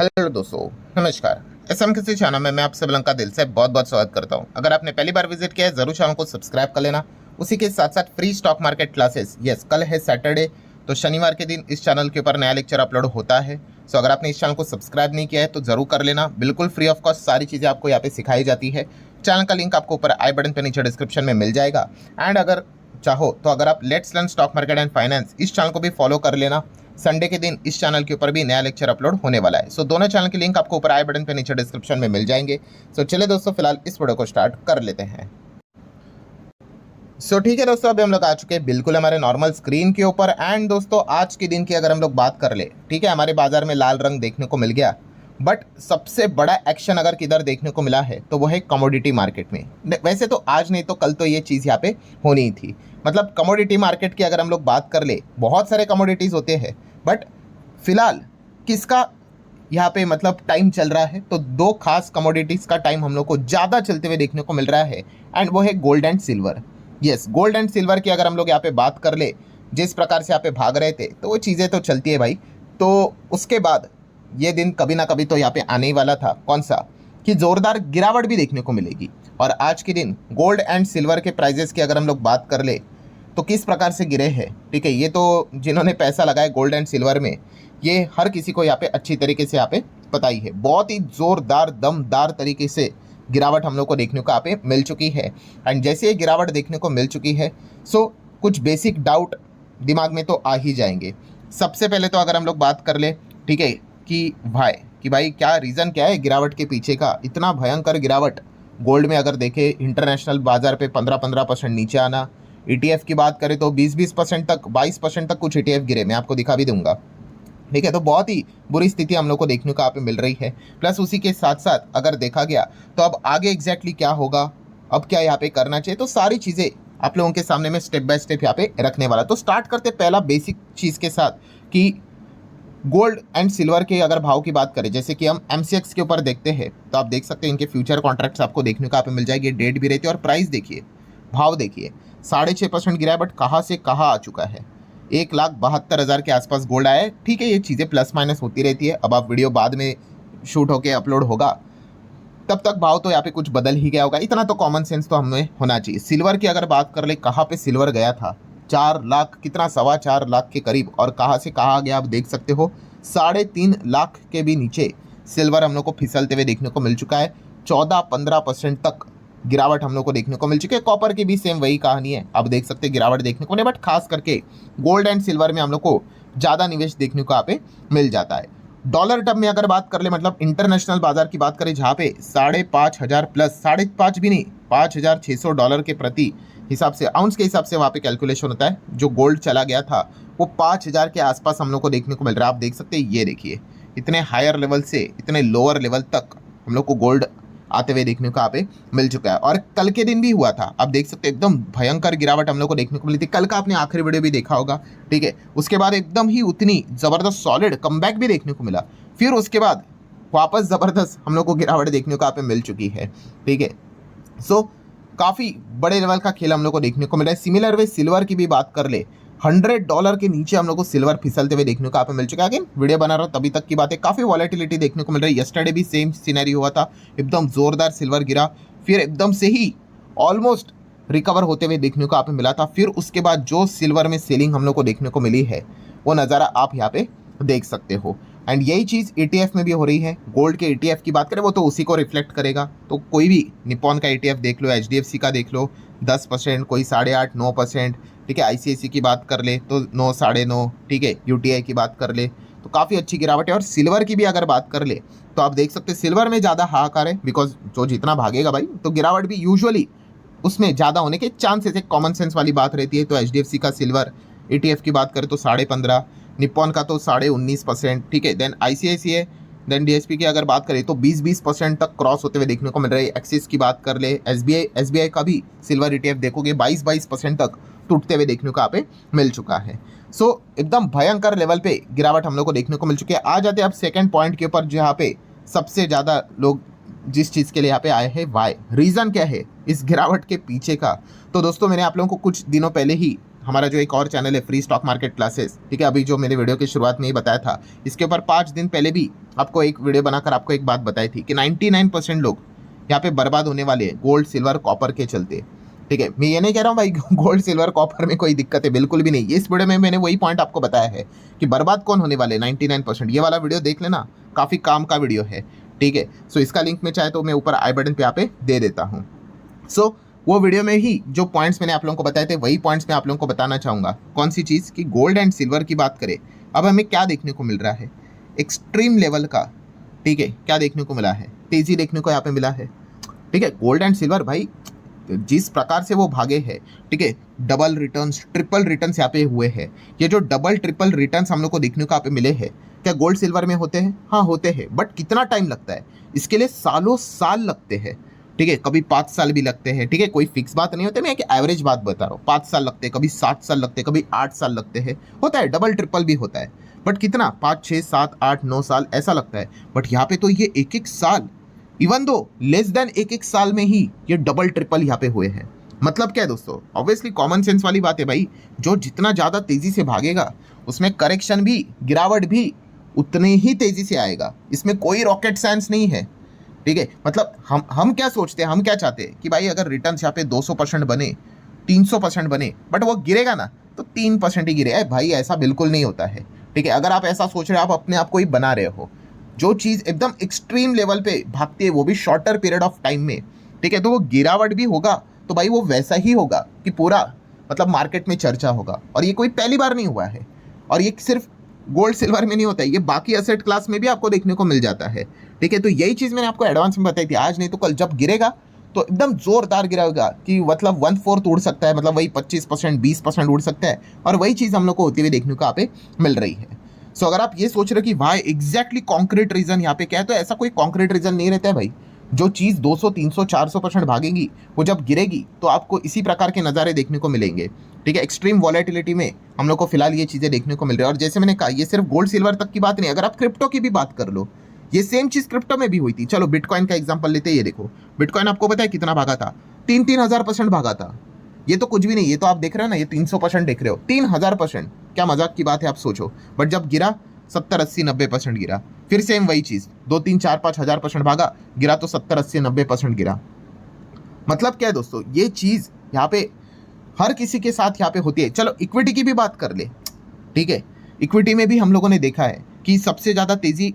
Hello दोस्तों, नमस्कार। SM किसी चैनल में मैं आप सब लोगों का दिल से बहुत बहुत स्वागत करता हूं। अगर आपने पहली बार विजिट किया है जरूर चैनल को सब्सक्राइब कर लेना। उसी के साथ साथ free stock market classes, yes कल है सैटरडे, तो शनिवार के दिन इस चैनल के ऊपर नया लेक्चर अपलोड होता है। सो अगर आपने इस चैनल को सब्सक्राइब नहीं किया है तो जरूर कर लेना। बिल्कुल फ्री ऑफ कॉस्ट सारी चीज़ें आपको यहाँ पे सिखाई जाती है। चैनल का लिंक आपको ऊपर आई बटन पे नीचे डिस्क्रिप्शन में मिल जाएगा। एंड अगर चाहो तो अगर आप let's learn stock market and finance इस चैनल को भी फॉलो कर लेना। संडे के दिन इस चैनल के ऊपर भी नया लेक्चर अपलोड होने वाला है। सो दोनों चैनल के लिंक आपको ऊपर आई बटन पे नीचे डिस्क्रिप्शन में मिल जाएंगे। सो चलिए दोस्तों, फिलहाल इस वीडियो को स्टार्ट कर लेते हैं। ठीक है दोस्तों, अभी हम लोग आ चुके हैं बिल्कुल हमारे नॉर्मल स्क्रीन के ऊपर। एंड दोस्तों आज के दिन की अगर हम लोग बात कर ले, ठीक है, हमारे बाजार में लाल रंग देखने को मिल गया। बट सबसे बड़ा एक्शन अगर किधर देखने को मिला है तो वो है कमोडिटी मार्केट में। वैसे तो आज नहीं तो कल तो ये चीज़ यहाँ पे होनी ही थी। मतलब कमोडिटी मार्केट की अगर हम लोग बात कर ले, बहुत सारे कमोडिटीज़ होते हैं, बट फिलहाल किसका यहाँ पे मतलब टाइम चल रहा है तो दो खास कमोडिटीज़ का टाइम हम लोग को ज़्यादा चलते हुए देखने को मिल रहा है। एंड वो है gold and silver. Yes, gold and silver की अगर हम लोग यहाँ पे बात कर ले, जिस प्रकार से यहाँ पे भाग रहे थे तो वो चीज़ें तो चलती है भाई। तो उसके बाद ये दिन कभी ना कभी तो यहाँ पे आने ही वाला था। कौन सा कि ज़ोरदार गिरावट भी देखने को मिलेगी। और आज के दिन गोल्ड एंड सिल्वर के प्राइजेस की अगर हम लोग बात कर ले तो किस प्रकार से गिरे हैं, ठीक है, ये तो जिन्होंने पैसा लगाया गोल्ड एंड सिल्वर में, ये हर किसी को यहाँ पे अच्छी तरीके से यहाँ पे पता ही है। बहुत ही ज़ोरदार दमदार तरीके से गिरावट हम लोग को देखने को यहाँ पे मिल चुकी है। एंड जैसे ये गिरावट देखने को मिल चुकी है, सो कुछ बेसिक डाउट दिमाग में तो आ ही जाएंगे। सबसे पहले तो अगर हम लोग बात कर ले, ठीक है, कि भाई क्या रीज़न क्या है गिरावट के पीछे का, इतना भयंकर गिरावट। गोल्ड में अगर देखें इंटरनेशनल बाजार पे 15% नीचे आना। ETF की बात करें तो 20% तक, 22% तक कुछ ETF गिरे, मैं आपको दिखा भी दूंगा, ठीक है। तो बहुत ही बुरी स्थिति हम लोग को देखने को यहाँ पे मिल रही है। प्लस उसी के साथ साथ अगर देखा गया तो अब आगे एग्जैक्टली क्या होगा, अब क्या यहाँ पे करना चाहिए, तो सारी चीज़ें आप लोगों के सामने में स्टेप बाय स्टेप यहाँ पे रखने वाला। तो स्टार्ट करते पहला बेसिक चीज़ के साथ कि गोल्ड एंड सिल्वर के अगर भाव की बात करें, जैसे कि हम MCX के ऊपर देखते हैं तो आप देख सकते हैं इनके फ्यूचर कॉन्ट्रैक्ट्स आपको देखने को यहाँ पे मिल जाएगी। डेट भी रहती है और प्राइस देखिए, भाव देखिए, 6.5% गिरा है। बट कहाँ से कहाँ आ चुका है, 1,72,000 के आसपास गोल्ड आया है। ठीक है, ये चीज़ें प्लस माइनस होती रहती है। अब आप वीडियो बाद में शूट होके अपलोड होगा तब तक भाव तो यहाँ पे कुछ बदल ही गया होगा, इतना तो कॉमन सेंस तो हमें होना चाहिए। सिल्वर की अगर बात कर ले, कहाँ पे सिल्वर गया था, 4 लाख, कितना, 4.25 लाख के करीब, और कहाँ से कहाँ आ गया आप देख सकते हो, 3.5 लाख के भी नीचे सिल्वर हम लोग को फिसलते हुए देखने को मिल चुका है। 14-15% तक गिरावट हम लोग को देखने को मिल चुकी है। कॉपर की भी सेम वही कहानी है, अब देख सकते हैं गिरावट देखने को नहीं। बट खास करके गोल्ड एंड सिल्वर में हम लोग को ज़्यादा निवेश देखने को यहाँ पे मिल जाता है। डॉलर टर्म में अगर बात कर ले, मतलब इंटरनेशनल बाजार की बात करें, जहाँ पे 5,500 प्लस, 5.5 भी नहीं, $5,600 के प्रति हिसाब से, आउंस के हिसाब से वहाँ पे कैलकुलेशन होता है। जो गोल्ड चला गया था वो 5,000 के आसपास हम लोग को देखने को मिल रहा है। आप देख सकते हैं, ये देखिए, इतने हायर लेवल से इतने लोअर लेवल तक हम लोग को गोल्ड आते हुए देखने को यहाँ पे मिल चुका है। और कल के दिन भी हुआ था, आप देख सकते हैं एकदम भयंकर गिरावट हम लोग को देखने को मिली थी। कल का आपने आखिरी वीडियो भी देखा होगा, ठीक है। उसके बाद एकदम ही उतनी ज़बरदस्त सॉलिड कमबैक भी देखने को मिला। फिर उसके बाद वापस ज़बरदस्त हम लोग को गिरावट देखने को यहाँ पे मिल चुकी है, ठीक है। सो काफ़ी बड़े लेवल का खेल हम लोग को देखने को मिल रहा है। सिमिलर वे सिल्वर की भी बात कर ले, $100 के नीचे हम लोग को सिल्वर फिसलते हुए देखने को यहाँ पे मिल चुका है। अगेन वीडियो बना रहा हूँ तभी तक की बात है, काफ़ी वॉलेटिलिटी देखने को मिल रही है। यस्टरडे भी सेम सिनेरियो हुआ था, एकदम ज़ोरदार सिल्वर गिरा, फिर एकदम से ही ऑलमोस्ट रिकवर होते हुए देखने को यहाँ पे मिला था। फिर उसके बाद जो सिल्वर में सेलिंग हम लोग को देखने को मिली है वो नज़ारा आप यहाँ पे देख सकते हो। एंड यही चीज़ ETF में भी हो रही है। गोल्ड के ETF की बात करें वो तो उसी को रिफ्लेक्ट करेगा। तो कोई भी निप्पॉन का ETF देख लो, HDFC का देख लो 10%, कोई 8.5-9%, ठीक है। ICICI की बात कर ले तो 9, 9.5, ठीक है। UTI की बात कर ले तो काफ़ी अच्छी गिरावट है। और सिल्वर की भी अगर बात कर ले तो आप देख सकते हैं सिल्वर में ज़्यादा हाहाकार है, बिकॉज जो जितना भागेगा भाई तो गिरावट भी यूजुअली उसमें ज़्यादा होने के चांसेस, एक कॉमन सेंस वाली बात रहती है। तो HDFC का सिल्वर ETF की बात करें तो 15.5%, निप्पॉन का तो 19.5%, ठीक है। देन ICICI, देन DSP की अगर बात करें तो 20% तक क्रॉस होते हुए देखने को मिल रहे हैं। एक्सिस की बात कर ले, SBI का भी सिल्वर ETF देखोगे 22% तक टूटते हुए देखने को यहाँ पे मिल चुका है। सो एकदम भयंकर लेवल पे गिरावट हम लोग को देखने को मिल चुकी है। आ जाते हैं अब सेकेंड पॉइंट के ऊपर, जहाँ पे सबसे ज़्यादा लोग जिस चीज़ के लिए यहाँ पे आए हैं, वाई, रीज़न क्या है इस गिरावट के पीछे का। तो दोस्तों मैंने आप लोगों को कुछ दिनों पहले ही हमारा जो एक और चैनल है फ्री स्टॉक मार्केट क्लासेस, ठीक है, अभी जो मैंने वीडियो की शुरुआत में ही बताया था, इसके ऊपर 5 दिन पहले भी आपको एक वीडियो बनाकर आपको एक बात बताई थी कि 99% लोग यहाँ पे बर्बाद होने वाले हैं गोल्ड सिल्वर कॉपर के चलते। ठीक है, मैं ये नहीं कह रहा हूँ भाई गोल्ड सिल्वर कॉपर में कोई दिक्कत है, बिल्कुल भी नहीं। इस वीडियो में मैंने वही पॉइंट आपको बताया है कि बर्बाद कौन होने वाले 99%। ये वाला वीडियो देख लेना, काफ़ी काम का वीडियो है। ठीक है, सो इसका लिंक में चाहे तो मैं ऊपर आई बटन पे यहाँ पे दे देता हूँ। सो वो वीडियो में ही जो पॉइंट्स मैंने आप लोगों को बताए थे वही पॉइंट्स मैं आप लोगों को बताना चाहूँगा। कौन सी चीज़ कि गोल्ड एंड सिल्वर की बात करें, अब हमें क्या देखने को मिल रहा है, एक्सट्रीम लेवल का, ठीक है, क्या देखने को मिला है, तेज़ी देखने को यहाँ पे मिला है। ठीक है, गोल्ड एंड सिल्वर भाई जिस प्रकार से वो भागे हैं, ठीक है, डबल रिटर्न्स ट्रिपल रिटर्न्स यहाँ पे हुए हैं। ये जो डबल ट्रिपल रिटर्न्स हम लोग को देखने को यहाँ पे मिले हैं, क्या गोल्ड सिल्वर में होते हैं? हाँ होते हैं, बट कितना टाइम लगता है इसके लिए? सालों साल लगते हैं। ठीक है, कभी 5 साल भी लगते हैं। ठीक है, कोई फिक्स बात नहीं होती, मैं एक एवरेज बात बता रहा हूँ। 5 साल लगते हैं, कभी 7 साल लगते हैं, कभी 8 साल लगते हैं, होता है, डबल ट्रिपल भी होता है। बट कितना? 5 6 7 8 9 साल ऐसा लगता है। बट यहाँ पे तो ये एक एक साल, इवन दो लेस देन एक एक साल में ही ये डबल ट्रिपल यहाँ पे हुए हैं। मतलब क्या है दोस्तों? ऑब्वियसली कॉमन सेंस वाली बात है भाई, जो जितना ज़्यादा तेज़ी से भागेगा उसमें करेक्शन भी, गिरावट भी उतने ही तेज़ी से आएगा। इसमें कोई रॉकेट साइंस नहीं है। ठीक है, मतलब हम क्या सोचते हैं, हम क्या चाहते हैं कि भाई अगर रिटर्न्स यहाँ पे 200% बने, 300% बने, बट वो गिरेगा ना तो 3% ही गिरे। भाई ऐसा बिल्कुल नहीं होता है। ठीक है, अगर आप ऐसा सोच रहे हो, आप अपने आप को ही बना रहे हो। जो चीज़ एकदम एक्सट्रीम लेवल पे भागती है वो भी शॉर्टर पीरियड ऑफ टाइम में, ठीक है, तो वो गिरावट भी होगा तो भाई वो वैसा ही होगा कि पूरा मतलब मार्केट में चर्चा होगा। और ये कोई पहली बार नहीं हुआ है, और ये सिर्फ गोल्ड सिल्वर में नहीं होता है, ये बाकी एसेट क्लास में भी आपको देखने को मिल जाता है। ठीक है, तो यही चीज़ मैंने आपको एडवांस में बताई थी, आज नहीं तो कल जब गिरेगा तो एकदम जोरदार गिरेगा कि मतलब 1/4 उड़ सकता है, मतलब वही 25% 20% उड़ सकता है। और वही चीज़ हम लोग को होती हुई देखने को यहाँ पे मिल रही है। सो अगर आप ये सोच रहे हो कि भाई एग्जैक्टली कॉन्क्रीट रीजन यहाँ पे क्या है, तो ऐसा कोई कॉन्क्रीट रीजन नहीं रहता है भाई। जो चीज़ 200 300 400% भागेगी, वो जब गिरेगी तो आपको इसी प्रकार के नज़ारे देखने को मिलेंगे। ठीक है, एक्सट्रीम वॉलेटिलिटी में हम लोग को फिलहाल ये चीज़ें देखने को मिल रही है। और जैसे मैंने कहा, ये सिर्फ गोल्ड सिल्वर तक की बात नहीं, अगर आप क्रिप्टो की भी बात कर लो, ये सेम चीज़ क्रिप्टो में भी हुई थी। चलो बिटकॉइन का एग्जाम्पल लेते हैं। ये देखो, बिटकॉइन आपको पता है कितना भागा था? 3,000% भागा था। ये तो कुछ भी नहीं, ये तो आप देख रहे हो ना, ये 300% देख रहे हो, 3,000%, क्या मजाक की बात है, आप सोचो। बट जब गिरा 70 80 90% गिरा। फिर सेम वही चीज़ 2 3 4 5 हज़ार% भागा, गिरा तो 70 80 90% गिरा। मतलब क्या है दोस्तों, ये चीज़ यहाँ पे हर किसी के साथ यहाँ पे होती है। चलो इक्विटी की भी बात कर ले। ठीक है, इक्विटी में भी हम लोगों ने देखा है कि सबसे ज़्यादा तेज़ी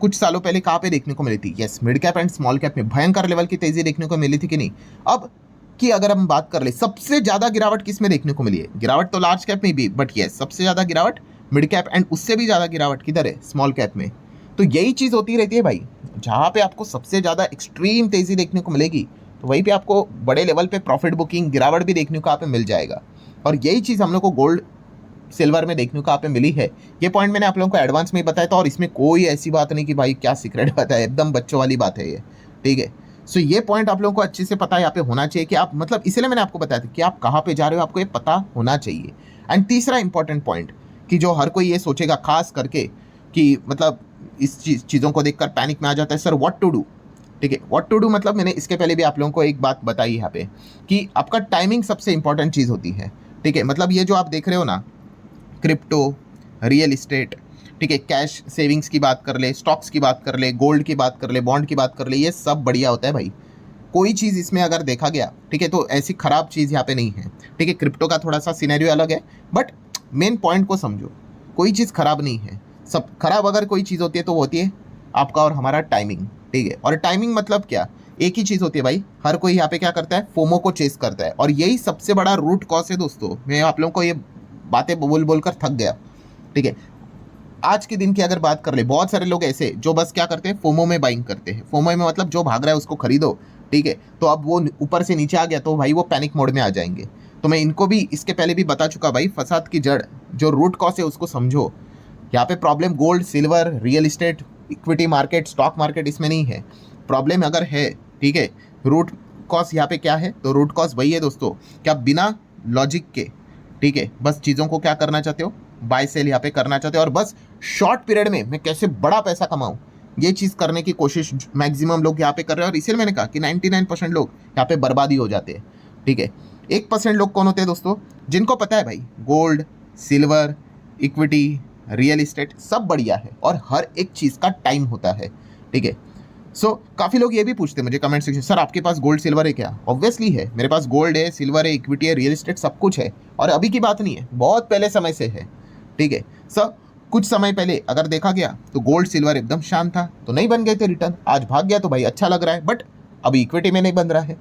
कुछ सालों पहले कहाँ पे देखने को मिली थी? Yes, mid cap and small cap में भयंकर लेवल की तेज़ी देखने को मिली थी कि नहीं? अब कि अगर हम बात कर ले, सबसे ज़्यादा गिरावट किस में देखने को मिली है? गिरावट तो लार्ज कैप में भी, बट यस सबसे ज़्यादा गिरावट मिड कैप, एंड उससे भी ज़्यादा गिरावट किधर है? स्मॉल कैप में। तो यही चीज़ होती रहती है भाई, जहाँ पे आपको सबसे ज़्यादा एक्सट्रीम तेज़ी देखने को मिलेगी तो वहीं पे आपको बड़े लेवल पे प्रॉफिट बुकिंग, गिरावट भी देखने को यहाँ पे मिल जाएगा। और यही चीज़ हम लोग को गोल्ड सिल्वर में देखने को यहाँ पे मिली है। ये पॉइंट मैंने आप लोगों को एडवांस में ही बताया था, और इसमें कोई ऐसी बात नहीं कि भाई क्या सीक्रेट बात है, एकदम बच्चों वाली बात है ये। ठीक है, सो ये पॉइंट आप लोगों को अच्छे से पता यहाँ पे होना चाहिए कि आप, मतलब इसलिए मैंने आपको बताया था कि आप कहाँ पे जा रहे हो, आपको ये पता होना चाहिए। एंड तीसरा इंपॉर्टेंट पॉइंट कि जो हर कोई ये सोचेगा खास करके कि मतलब इस चीज़ों को देखकर पैनिक में आ जाता है, सर व्हाट टू डू। ठीक है, व्हाट टू डू मतलब मैंने इसके पहले भी आप लोगों को एक बात बताई यहाँ पे कि आपका टाइमिंग सबसे इंपॉर्टेंट चीज़ होती है। ठीक है, मतलब ये जो आप देख रहे हो ना, क्रिप्टो, रियल इस्टेट, ठीक है, कैश सेविंग्स की बात कर ले, स्टॉक्स की बात कर ले, गोल्ड की बात कर ले, बॉन्ड की बात कर ले, ये सब बढ़िया होता है भाई। कोई चीज़ इसमें अगर देखा गया, ठीक है, तो ऐसी खराब चीज़ यहाँ पे नहीं है। ठीक है, क्रिप्टो का थोड़ा सा सिनेरियो अलग है, बट मेन पॉइंट को समझो, कोई चीज़ खराब नहीं है। सब खराब अगर कोई चीज़ होती है तो वो होती है आपका और हमारा टाइमिंग। ठीक है, और टाइमिंग मतलब क्या? एक ही चीज़ होती है भाई, हर कोई यहाँ पे क्या करता है, फोमो को चेस करता है। और यही सबसे बड़ा रूट कॉज है दोस्तों। मैं आप लोगों को ये बातें बोल कर थक गया। ठीक है, आज के दिन की अगर बात कर ले, बहुत सारे लोग ऐसे जो बस क्या करते हैं, फोमो में बाइंग करते हैं। फोमो में मतलब जो भाग रहा है उसको खरीदो। ठीक है, तो अब वो ऊपर से नीचे आ गया तो भाई वो पैनिक मोड में आ जाएंगे। तो मैं इनको भी इसके पहले भी बता चुका भाई, फसाद की जड़ जो रूट कॉज है उसको समझो। यहाँ पे problem gold silver, real estate, equity market, stock market इसमें नहीं है। प्रॉब्लम अगर है, ठीक है, रूट कॉज यहाँ पे क्या है? तो रूट कॉज वही है दोस्तों कि आप बिना लॉजिक के, ठीक है, बस चीज़ों को क्या करना चाहते हो, बाय सेल यहाँ पे करना चाहते हो, और बस शॉर्ट पीरियड में मैं कैसे बड़ा पैसा कमाऊँ, ये चीज़ करने की कोशिश मैक्सिमम लोग यहाँ पे कर रहे हैं। और इसीलिए मैंने कहा कि 99% लोग यहाँ पे बर्बादी हो जाते हैं। ठीक है, 1% लोग कौन होते हैं दोस्तों, जिनको पता है भाई gold, silver, equity, real estate सब बढ़िया है और हर एक चीज़ का टाइम होता है, ठीक है। सो काफ़ी लोग ये भी पूछते हैं मुझे कमेंट सेक्शन, सर आपके पास गोल्ड सिल्वर है क्या? ऑब्वियसली है, मेरे पास गोल्ड है, सिल्वर है, इक्विटी है, रियल इस्टेट सब कुछ है। और अभी की बात नहीं है, बहुत पहले समय से है, ठीक है। सर कुछ समय पहले अगर देखा गया तो गोल्ड सिल्वर एकदम शांत था, तो नहीं बन गए थे रिटर्न। आज भाग गया तो भाई अच्छा लग रहा है, बट अभी इक्विटी में नहीं बन रहा है।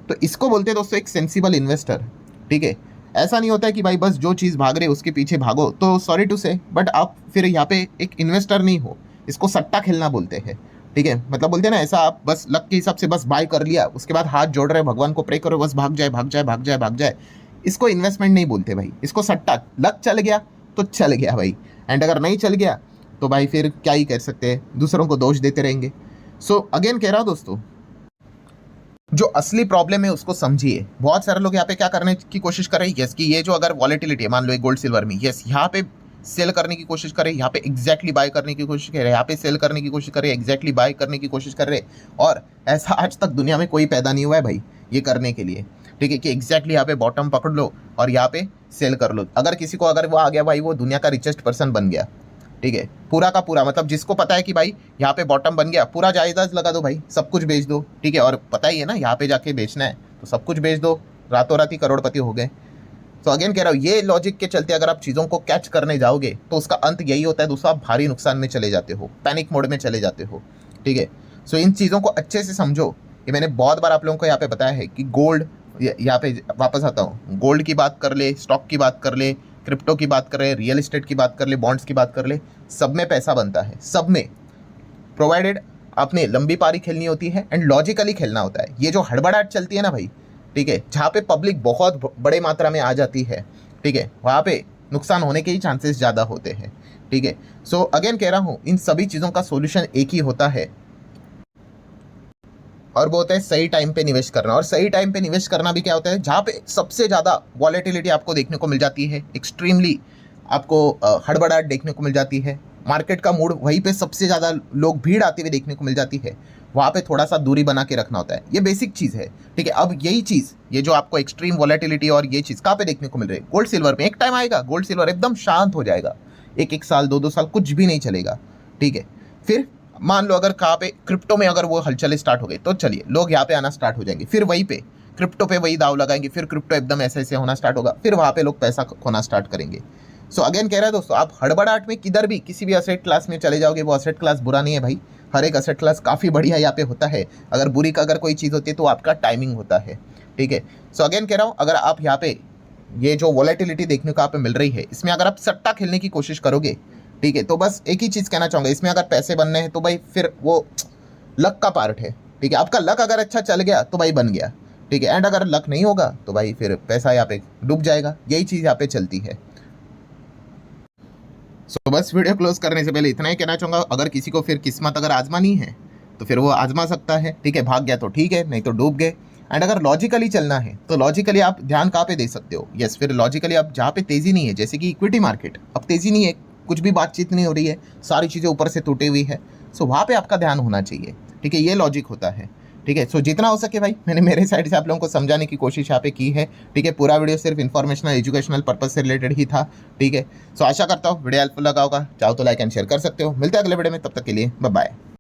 तो इसको बोलते हैं दोस्तों एक सेंसिबल इन्वेस्टर, ठीक है। ऐसा नहीं होता है कि भाई बस जो चीज़ भाग रही है उसके पीछे भागो, तो सॉरी टू से बट आप फिर यहाँ पे एक इन्वेस्टर नहीं हो, इसको सट्टा खेलना बोलते हैं, ठीक है। मतलब बोलते हैं ना ऐसा, आप बस लक के हिसाब से बस बाय कर लिया, उसके बाद हाथ जोड़ रहे भगवान को प्रे करो बस भाग जाए भाग जाए भाग जाए भाग जाए, इसको इन्वेस्टमेंट नहीं बोलते भाई, इसको सट्टा। लक चल गया तो चल गया भाई, एंड अगर नहीं चल गया तो भाई फिर क्या ही कर सकते हैं, दूसरों को दोष देते रहेंगे। सो अगेन कह रहा हूँ दोस्तों, जो असली प्रॉब्लम है उसको समझिए। बहुत सारे लोग यहाँ पे क्या करने की कोशिश कर रहे हैं, यस कि ये जो अगर वॉलेटिलिटी है मान लो गोल्ड सिल्वर में, यस यहाँ पे सेल करने की कोशिश करें, यहाँ पे एग्जैक्टली बाय करने की कोशिश करें, यहाँ पे सेल करने की कोशिश करें, एग्जैक्टली बाय करने की कोशिश कर रहे। और ऐसा आज तक दुनिया में कोई पैदा नहीं हुआ है भाई ये करने के लिए, ठीक है, कि एग्जैक्टली यहाँ पे बॉटम पकड़ लो और यहाँ पे सेल कर लो। अगर किसी को अगर वो आ गया भाई, वो दुनिया का रिचेस्ट पर्सन बन गया, ठीक है, पूरा का पूरा। मतलब जिसको पता है कि भाई यहाँ पे बॉटम बन गया, पूरा जायदाद लगा दो भाई, सब कुछ बेच दो, ठीक है। और पता ही है ना यहाँ पे जाके बेचना है तो सब कुछ बेच दो, रातों रात ही करोड़पति हो गए। तो अगेन कह रहा हूँ, ये लॉजिक के चलते अगर आप चीज़ों को कैच करने जाओगे तो उसका अंत यही होता है दोस्तों, आप भारी नुकसान में चले जाते हो, पैनिक मोड में चले जाते हो, ठीक है। सो इन चीज़ों को अच्छे से समझो। ये मैंने बहुत बार आप लोगों को यहाँ पे बताया है कि गोल्ड, यहाँ पे वापस आता हूँ, गोल्ड की बात कर ले, स्टॉक की बात कर ले, क्रिप्टो की बात कर ले, रियल इस्टेट की बात कर ले, बॉन्ड्स की बात कर ले, सब में पैसा बनता है, सब में, प्रोवाइडेड आपने लंबी पारी खेलनी होती है एंड लॉजिकली खेलना होता है। ये जो हड़बड़ाहट चलती है ना भाई, ठीक है, जहाँ पे पब्लिक बहुत बड़े मात्रा में आ जाती है, ठीक है, वहाँ पे नुकसान होने के ही चांसेस ज़्यादा होते हैं, ठीक है। सो अगेन कह रहा हूँ, इन सभी चीज़ों का सोल्यूशन एक ही होता है और वो होता है सही टाइम पे निवेश करना। और सही टाइम पे निवेश करना भी क्या होता है, जहाँ पे सबसे ज़्यादा वॉलेटिलिटी आपको देखने को मिल जाती है, एक्सट्रीमली आपको हड़बड़ाहट देखने को मिल जाती है, मार्केट का मूड वहीं पे सबसे ज़्यादा लोग भीड़ आती हुई देखने को मिल जाती है, वहाँ पे थोड़ा सा दूरी बना के रखना होता है। ये बेसिक चीज़ है, ठीक है। अब यही चीज़, ये जो आपको एक्सट्रीम वॉलेटिलिटी और ये चीज़ कहाँ पे देखने को मिल रही है, गोल्ड सिल्वर में। एक टाइम आएगा गोल्ड सिल्वर एकदम शांत हो जाएगा, एक साल 2 साल कुछ भी नहीं चलेगा, ठीक है। फिर मान लो अगर कहाँ पे क्रिप्टो में अगर वो हलचल स्टार्ट हो गई तो चलिए लोग यहाँ पे आना स्टार्ट हो जाएंगे, फिर वहीं पे क्रिप्टो पे वही दाव लगाएंगे, फिर क्रिप्टो एकदम ऐसे होना स्टार्ट होगा, फिर वहाँ पे लोग पैसा खोना स्टार्ट करेंगे। सो अगेन कह रहा है दोस्तों, आप हड़बड़ाहट में किधर भी किसी भी असेट क्लास में चले जाओगे, वो असेट क्लास बुरा नहीं है भाई, हर एक असेट क्लास काफ़ी बढ़िया यहाँ पे होता है। अगर बुरी का अगर कोई चीज़ होती है तो आपका टाइमिंग होता है, ठीक है। सो अगेन कह रहा हूँ, अगर आप यहाँ पे ये जो वॉलेटिलिटी देखने को आप मिल रही है, इसमें अगर आप सट्टा खेलने की कोशिश करोगे, ठीक है, तो बस एक ही चीज़ कहना चाहूँगा, इसमें अगर पैसे बनने हैं तो भाई फिर वो लक का पार्ट है, ठीक है। आपका लक अगर अच्छा चल गया तो भाई बन गया, ठीक है, एंड अगर लक नहीं होगा तो भाई फिर पैसा यहाँ पे डूब जाएगा। यही चीज़ यहाँ पे चलती है। सो बस वीडियो क्लोज करने से पहले इतना ही कहना चाहूँगा, अगर किसी को फिर किस्मत अगर आजमानी है तो फिर वो आजमा सकता है, ठीक है। भाग गया तो ठीक है, नहीं तो डूब गए। एंड अगर लॉजिकली चलना है तो लॉजिकली आप ध्यान कहाँ पे दे सकते हो, यस, फिर लॉजिकली आप जहाँ पे तेज़ी नहीं है, जैसे कि इक्विटी मार्केट अब तेज़ी नहीं है, कुछ भी बातचीत नहीं हो रही है, सारी चीज़ें ऊपर से टूटी हुई है, सो वहाँ पे आपका ध्यान होना चाहिए, ठीक है। ये लॉजिक होता है, ठीक है। सो जितना हो सके भाई मैंने मेरे साइड से आप लोगों को समझाने की कोशिश यहाँ पे की है, ठीक है। पूरा वीडियो सिर्फ इन्फॉर्मेशनल एजुकेशनल पर्पज से रिलेटेड ही था, ठीक है। सो आशा करता हूँ वीडियो हेल्पफुल लगा होगा, चाहो तो लाइक एंड शेयर कर सकते हो। मिलते हैं अगले वीडियो में, तब तक के लिए बाय बाय।